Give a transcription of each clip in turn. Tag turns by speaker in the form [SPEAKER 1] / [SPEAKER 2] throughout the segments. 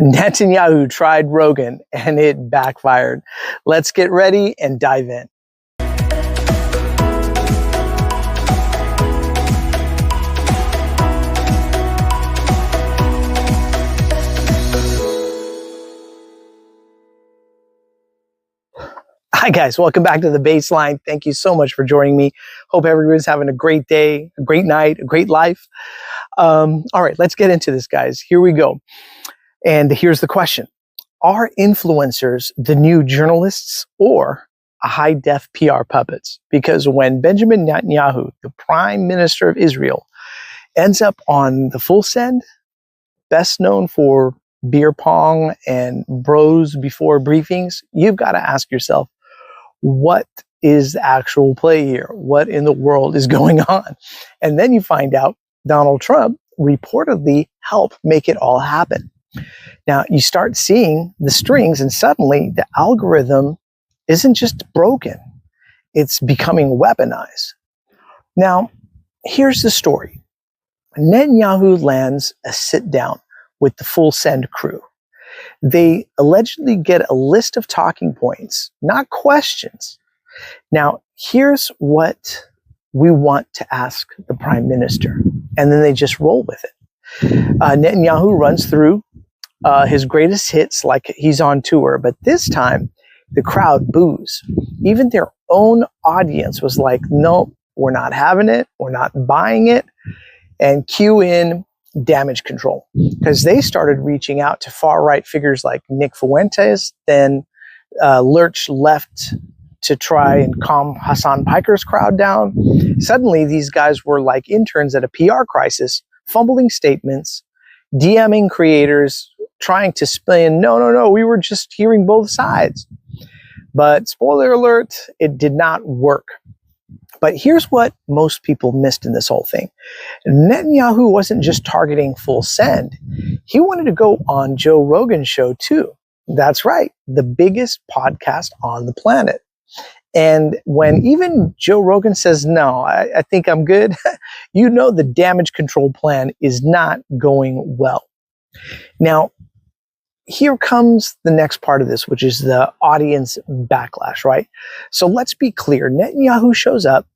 [SPEAKER 1] Netanyahu tried Rogan and it backfired. Let's get ready and dive in. Hi guys, welcome back to The Baseline. Thank you so much for joining me. Hope everyone's having a great day, a great night, a great life. All right, let's get into this, guys. Here we go. And here's the question. Are influencers the new journalists or a high-def PR puppets? Because when Benjamin Netanyahu, the Prime Minister of Israel, ends up on the full send, best known for beer pong and bros before briefings, you've got to ask yourself, what is the actual play here? What in the world is going on? And then you find out Donald Trump reportedly helped make it all happen. Now you start seeing the strings and suddenly the algorithm isn't just broken, it's becoming weaponized. Now, here's the story. Netanyahu lands a sit down with the full send crew. They allegedly get a list of talking points, not questions. Now, here's what we want to ask the prime minister. And then they just roll with it. Netanyahu runs through his greatest hits like he's on tour. But this time, the crowd boos. Even their own audience was like, no, we're not having it. We're not buying it. And cue in damage control, because they started reaching out to far-right figures like Nick Fuentes, then lurched left to try and calm Hasan Piker's crowd down. Suddenly, these guys were like interns at a PR crisis, fumbling statements, DMing creators, trying to spin, no, we were just hearing both sides. But spoiler alert, it did not work. But here's what most people missed in this whole thing. Netanyahu wasn't just targeting full send. He wanted to go on Joe Rogan's show too. That's right, the biggest podcast on the planet. And when even Joe Rogan says, no, I think I'm good, you know the damage control plan is not going well. Now, here comes the next part of this, which is the audience backlash, right? So let's be clear. Netanyahu shows up,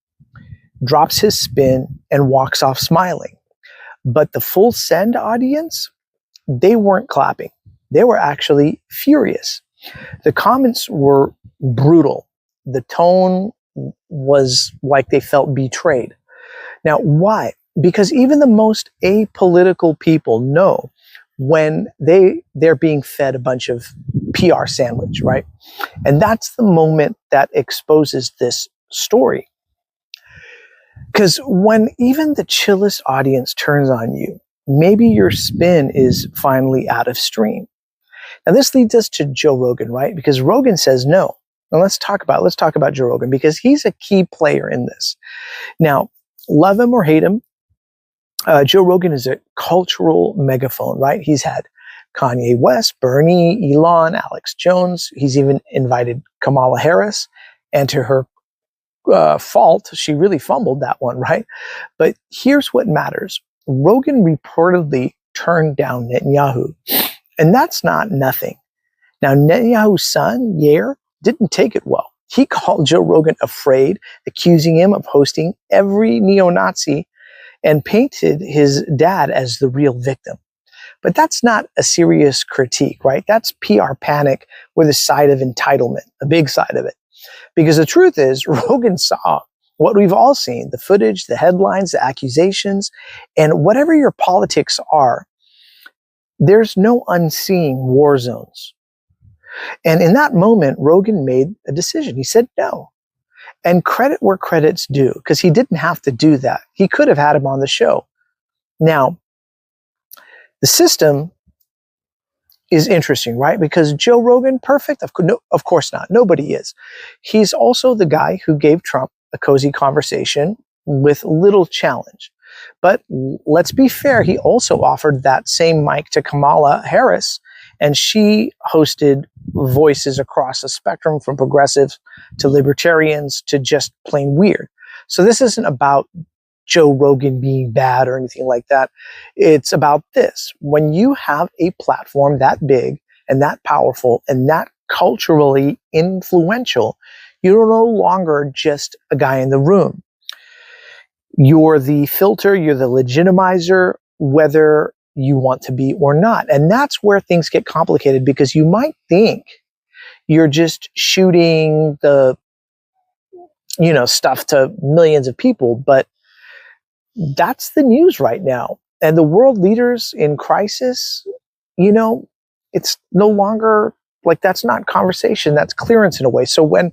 [SPEAKER 1] drops his spin, and walks off smiling. But the full send audience, they weren't clapping. They were actually furious. The comments were brutal. The tone was like they felt betrayed. Now, why? Because even the most apolitical people know when they're being fed a bunch of PR sandwich, right? And that's the moment that exposes this story. Because when even the chillest audience turns on you, maybe your spin is finally out of stream. Now this leads us to Joe Rogan, right? Because Rogan says no. And let's talk about Joe Rogan, because he's a key player in this. Now, love him or hate him, Joe Rogan is a cultural megaphone, right? He's had Kanye West, Bernie, Elon, Alex Jones. He's even invited Kamala Harris. And to her fault, she really fumbled that one, right? But here's what matters. Rogan reportedly turned down Netanyahu. And that's not nothing. Now, Netanyahu's son, Yair, didn't take it well. He called Joe Rogan afraid, accusing him of hosting every neo-Nazi, and painted his dad as the real victim. But that's not a serious critique, right? That's PR panic with a side of entitlement, a big side of it. Because the truth is, Rogan saw what we've all seen, the footage, the headlines, the accusations, and whatever your politics are, there's no unseeing war zones. And in that moment, Rogan made a decision. He said no. And credit where credit's due, because he didn't have to do that. He could have had him on the show. Now, the system is interesting, right? Because Joe Rogan, perfect? Of course not. Nobody is. He's also the guy who gave Trump a cozy conversation with little challenge. But let's be fair, he also offered that same mic to Kamala Harris, and she hosted voices across the spectrum from progressives to libertarians to just plain weird. So this isn't about Joe Rogan being bad or anything like that. It's about this. When you have a platform that big and that powerful and that culturally influential, you're no longer just a guy in the room. You're the filter, you're the legitimizer, whether you want to be or not. And that's where things get complicated, because you might think you're just shooting the, stuff to millions of people, but that's the news right now. And the world leaders in crisis, it's no longer like, that's not conversation, that's clearance in a way. So when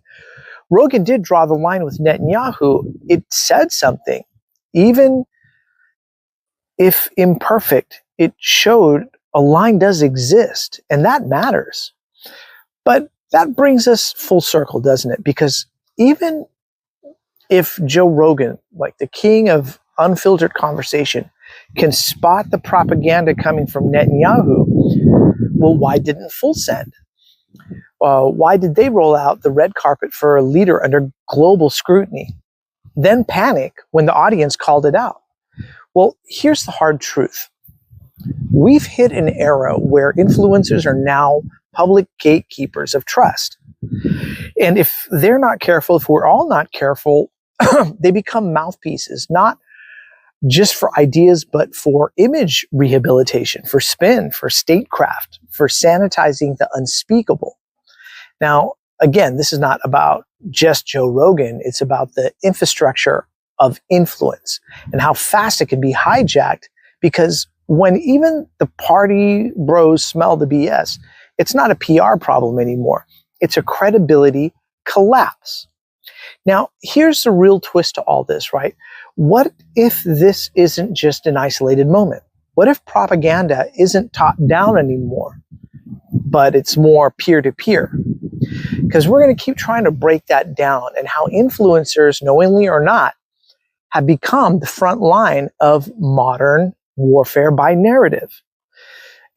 [SPEAKER 1] Rogan did draw the line with Netanyahu, it said something. Even if imperfect, it showed a line does exist, and that matters. But that brings us full circle, doesn't it? Because even if Joe Rogan, like the king of unfiltered conversation, can spot the propaganda coming from Netanyahu, well, why didn't Full Send? Why did they roll out the red carpet for a leader under global scrutiny, then panic when the audience called it out? Well, here's the hard truth. We've hit an era where influencers are now public gatekeepers of trust. And if they're not careful, if we're all not careful, they become mouthpieces, not just for ideas, but for image rehabilitation, for spin, for statecraft, for sanitizing the unspeakable. Now, again, this is not about just Joe Rogan. It's about the infrastructure of influence and how fast it can be hijacked, because when even the party bros smell the BS, it's not a PR problem anymore. It's a credibility collapse. Now, here's the real twist to all this, right? What if this isn't just an isolated moment? What if propaganda isn't top down anymore, but it's more peer-to-peer? Because we're going to keep trying to break that down, and how influencers, knowingly or not, have become the front line of modern warfare by narrative.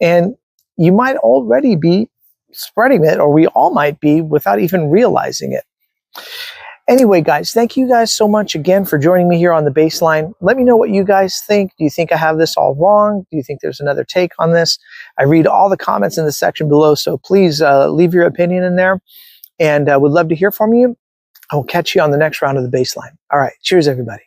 [SPEAKER 1] And you might already be spreading it, or we all might be, without even realizing it. Anyway, guys, thank you guys so much again for joining me here on The Baseline. Let me know what you guys think. Do you think I have this all wrong? Do you think there's another take on this? I read all the comments in the section below, so please leave your opinion in there. And I would love to hear from you. I will catch you on the next round of The Baseline. All right, cheers, everybody.